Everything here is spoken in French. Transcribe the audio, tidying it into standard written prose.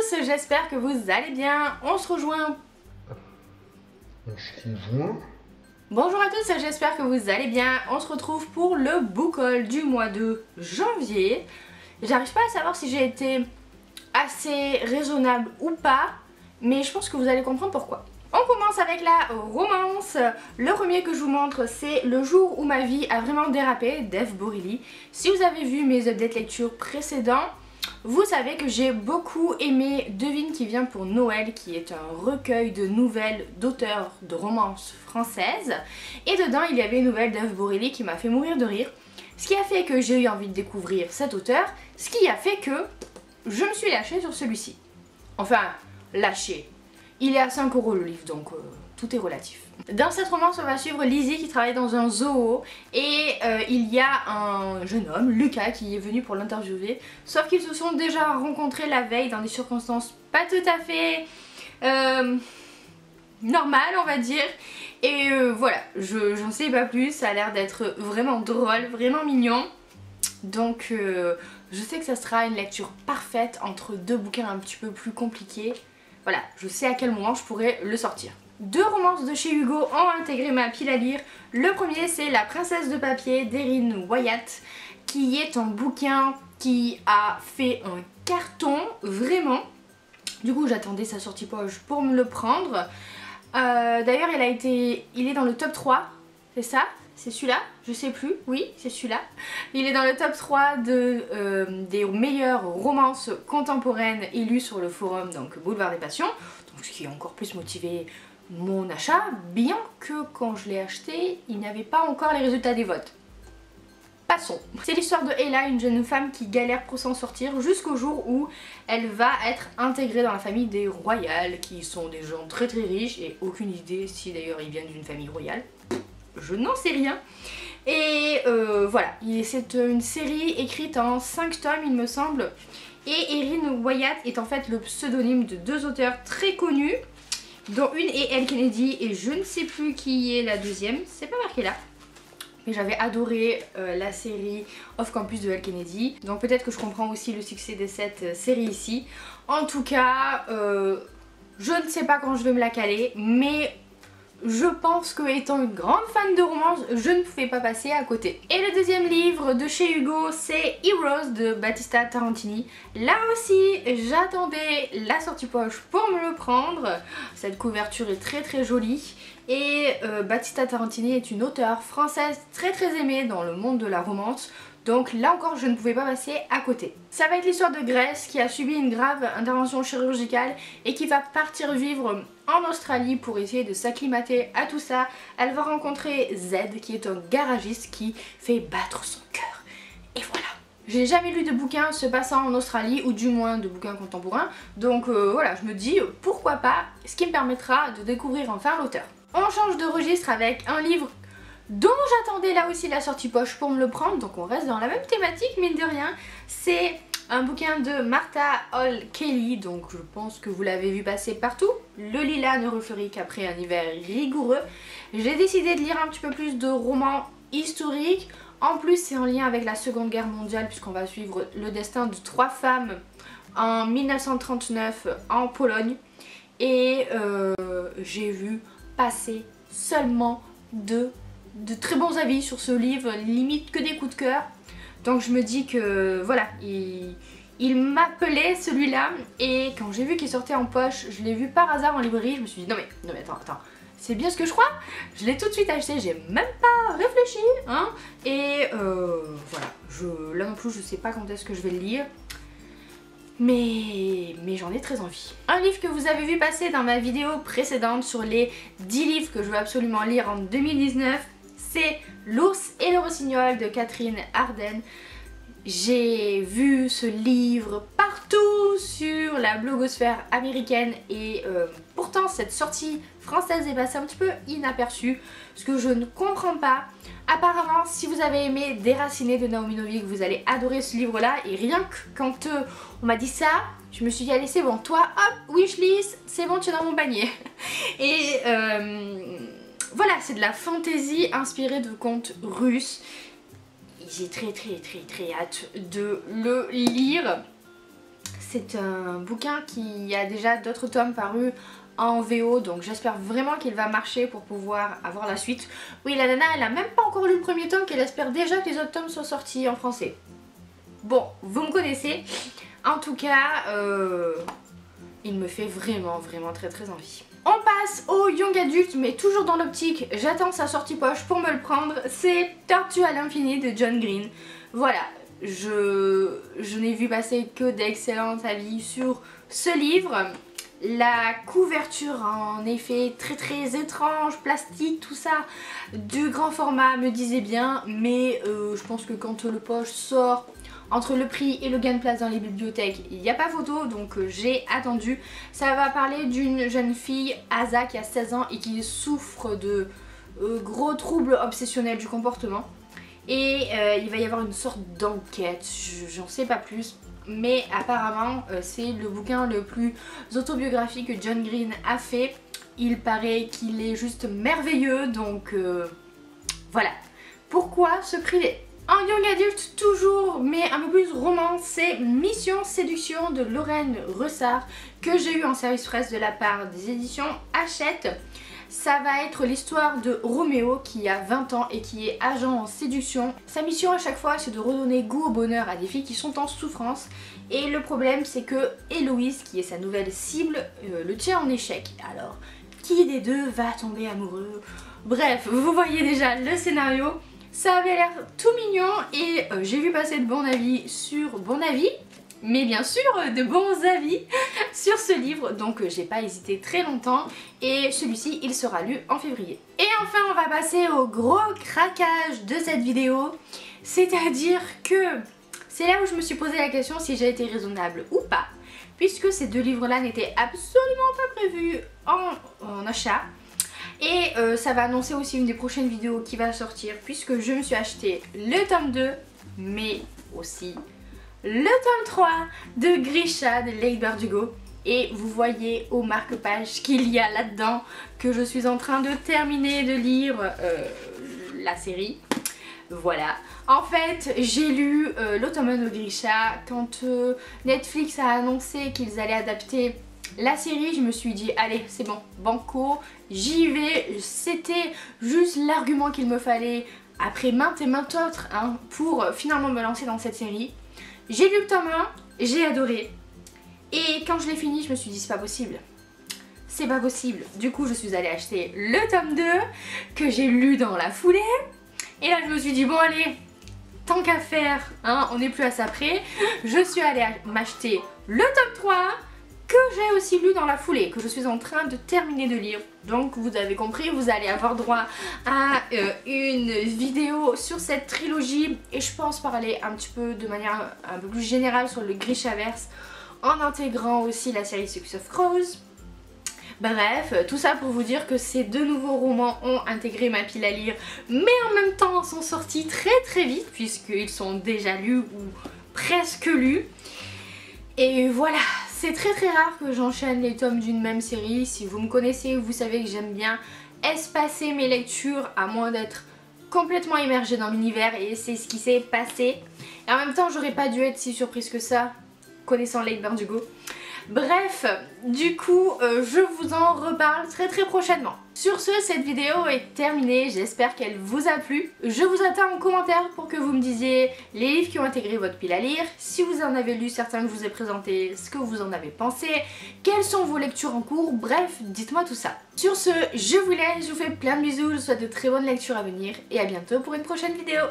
tous, j'espère que vous allez bien. On se rejoint. Bonjour à tous, j'espère que vous allez bien. On se retrouve pour le book haul du mois de janvier. J'arrive pas à savoir si j'ai été assez raisonnable ou pas, mais je pense que vous allez comprendre pourquoi. On commence avec la romance. Le premier que je vous montre, c'est Le jour où ma vie a vraiment dérapé d'Eve Borelli. Si vous avez vu mes updates lecture précédents, vous savez que j'ai beaucoup aimé Devine qui vient pour Noël, qui est un recueil de nouvelles d'auteurs de romances françaises. Et dedans, il y avait une nouvelle d'Eve Borelli qui m'a fait mourir de rire. Ce qui a fait que j'ai eu envie de découvrir cet auteur, ce qui a fait que je me suis lâchée sur celui-ci. Enfin, lâchée. Il est à 5 € le livre, donc tout est relatif. Dans cette romance, on va suivre Lizzie qui travaille dans un zoo et il y a un jeune homme, Lucas, qui est venu pour l'interviewer. Sauf qu'ils se sont déjà rencontrés la veille dans des circonstances pas tout à fait normales, on va dire. Et voilà, j'en sais pas plus, ça a l'air d'être vraiment drôle, vraiment mignon. Donc je sais que ça sera une lecture parfaite entre deux bouquins un petit peu plus compliqués. Voilà, je sais à quel moment je pourrais le sortir. Deux romances de chez Hugo ont intégré ma pile à lire. Le premier, c'est La princesse de papier d'Erin Wyatt, qui est un bouquin qui a fait un carton, vraiment. Du coup, j'attendais sa sortie poche pour me le prendre. D'ailleurs, il est dans le top 3, c'est ça? C'est celui-là? Je sais plus, oui, c'est celui-là. Il est dans le top 3 des meilleures romances contemporaines élues sur le forum, donc Boulevard des Passions. Donc ce qui a encore plus motivé mon achat, bien que quand je l'ai acheté, il n'y avait pas encore les résultats des votes. Passons. C'est l'histoire de Ella, une jeune femme qui galère pour s'en sortir jusqu'au jour où elle va être intégrée dans la famille des Royals, qui sont des gens très très riches, et aucune idée si d'ailleurs ils viennent d'une famille royale. Je n'en sais rien. Et voilà, c'est une série écrite en 5 tomes il me semble. Et Erin Wyatt est en fait le pseudonyme de deux auteurs très connus, dont une est Elle Kennedy et je ne sais plus qui est la deuxième, c'est pas marqué là. Mais j'avais adoré la série Off Campus de Elle Kennedy, donc peut-être que je comprends aussi le succès de cette série ici. En tout cas, je ne sais pas quand je vais me la caler, mais je pense que étant une grande fan de romance, je ne pouvais pas passer à côté. Et le deuxième livre de chez Hugo, c'est Heroes de Battista Tarantini. Là aussi, j'attendais la sortie poche pour me le prendre. Cette couverture est très très jolie. Et Battista Tarantini est une auteure française très très aimée dans le monde de la romance. Donc là encore, je ne pouvais pas passer à côté. Ça va être l'histoire de Grace qui a subi une grave intervention chirurgicale et qui va partir vivre en Australie pour essayer de s'acclimater à tout ça. Elle va rencontrer Z qui est un garagiste qui fait battre son cœur. Et voilà. J'ai jamais lu de bouquins se passant en Australie, ou du moins de bouquins contemporains. Donc voilà, je me dis pourquoi pas, ce qui me permettra de découvrir enfin l'auteur. On change de registre avec un livre dont j'attendais là aussi la sortie poche pour me le prendre, donc on reste dans la même thématique mine de rien. C'est un bouquin de Martha Hall Kelly, donc je pense que vous l'avez vu passer partout. Le lilas ne refleurit qu'après un hiver rigoureux. J'ai décidé de lire un petit peu plus de romans historiques. En plus c'est en lien avec la Seconde Guerre mondiale puisqu'on va suivre le destin de 3 femmes en 1939 en Pologne. Et j'ai vu passer seulement de très bons avis sur ce livre, limite que des coups de cœur. Donc je me dis que voilà, il m'appelait celui-là. Et quand j'ai vu qu'il sortait en poche, je l'ai vu par hasard en librairie, je me suis dit non mais attends, c'est bien ce que je crois. Je l'ai tout de suite acheté, j'ai même pas réfléchi hein. Et voilà, là non plus je sais pas quand est-ce que je vais le lire. Mais j'en ai très envie. Un livre que vous avez vu passer dans ma vidéo précédente sur les 10 livres que je veux absolument lire en 2019, c'est L'ours et le rossignol de Catherine Arden. J'ai vu ce livre partout sur la blogosphère américaine et pourtant cette sortie française est passée un petit peu inaperçue, ce que je ne comprends pas. Apparemment, si vous avez aimé Déraciné de Naomi Novik, vous allez adorer ce livre-là. Et rien que quand on m'a dit ça, je me suis dit allez c'est bon, toi hop, wishlist, c'est bon, tu es dans mon panier. Et voilà, c'est de la fantasy inspirée de contes russes. J'ai très hâte de le lire. c'est un bouquin qui a déjà d'autres tomes parus en VO, donc j'espère vraiment qu'il va marcher pour pouvoir avoir la suite. Oui, la nana elle a même pas encore lu le premier tome, qu'elle espère déjà que les autres tomes soient sortis en français. Bon, vous me connaissez. En tout cas, il me fait vraiment très envie. On passe au young adulte, mais toujours dans l'optique, j'attends sa sortie poche pour me le prendre. C'est Tortue à l'infini de John Green. Voilà, je n'ai vu passer que d'excellents avis sur ce livre. La couverture en effet très étrange, plastique, tout ça, du grand format me disait bien, mais je pense que quand le poche sort, entre le prix et le gain de place dans les bibliothèques, il n'y a pas photo, donc j'ai attendu. Ça va parler d'une jeune fille, Asa, qui a 16 ans et qui souffre de gros troubles obsessionnels du comportement. Et il va y avoir une sorte d'enquête, j'en sais pas plus. Mais apparemment c'est le bouquin le plus autobiographique que John Green a fait. Il paraît qu'il est juste merveilleux, donc voilà. Pourquoi se priver? En young adulte toujours, mais un peu plus roman, c'est Mission Séduction de Lorraine Ressart que j'ai eu en service presse de la part des éditions Hachette. Ça va être l'histoire de Roméo qui a 20 ans et qui est agent en séduction. Sa mission à chaque fois c'est de redonner goût au bonheur à des filles qui sont en souffrance. Et le problème c'est que Héloïse, qui est sa nouvelle cible, le tient en échec. Alors, qui des deux va tomber amoureux? Bref, vous voyez déjà le scénario. Ça avait l'air tout mignon et j'ai vu passer de bons avis sur mais bien sûr de bons avis sur ce livre, donc j'ai pas hésité très longtemps et celui-ci il sera lu en février. Et enfin on va passer au gros craquage de cette vidéo, c'est-à-dire que c'est là où je me suis posé la question si j'ai été raisonnable ou pas, puisque ces deux livres là n'étaient absolument pas prévus en achat. Et ça va annoncer aussi une des prochaines vidéos qui va sortir, puisque je me suis acheté le tome 2 mais aussi le tome 3 de Grisha de Leigh Bardugo. Et vous voyez au marque-page qu'il y a là-dedans que je suis en train de terminer de lire la série. Voilà. En fait, j'ai lu l'Automne de Grisha quand Netflix a annoncé qu'ils allaient adapter la série. Je me suis dit allez c'est bon, banco, j'y vais. C'était juste l'argument qu'il me fallait après maintes et maintes autres pour finalement me lancer dans cette série. J'ai lu le tome 1, j'ai adoré. Et quand je l'ai fini, je me suis dit c'est pas possible. C'est pas possible. Du coup, je suis allée acheter le tome 2 que j'ai lu dans la foulée. Et là, je me suis dit bon allez, tant qu'à faire, on n'est plus à ça près. Je suis allée m'acheter le tome 3 que j'ai aussi lu dans la foulée, que je suis en train de terminer de lire. Donc vous avez compris, vous allez avoir droit à une vidéo sur cette trilogie et je pense parler un petit peu de manière un peu plus générale sur le Grishaverse en intégrant aussi la série Six of Crows. Bref, tout ça pour vous dire que ces deux nouveaux romans ont intégré ma pile à lire, mais en même temps sont sortis très vite puisqu'ils sont déjà lus ou presque lus. Et voilà, c'est très rare que j'enchaîne les tomes d'une même série. Si vous me connaissez, vous savez que j'aime bien espacer mes lectures à moins d'être complètement immergée dans l'univers, et c'est ce qui s'est passé. Et en même temps, j'aurais pas dû être si surprise que ça, connaissant Leigh Bardugo. Bref, du coup, je vous en reparle très prochainement. Sur ce, cette vidéo est terminée, j'espère qu'elle vous a plu. Je vous attends en commentaire pour que vous me disiez les livres qui ont intégré votre pile à lire, si vous en avez lu certains que je vous ai présentés, ce que vous en avez pensé, quelles sont vos lectures en cours, bref, dites-moi tout ça. Sur ce, je vous laisse, je vous fais plein de bisous, je vous souhaite de très bonnes lectures à venir et à bientôt pour une prochaine vidéo.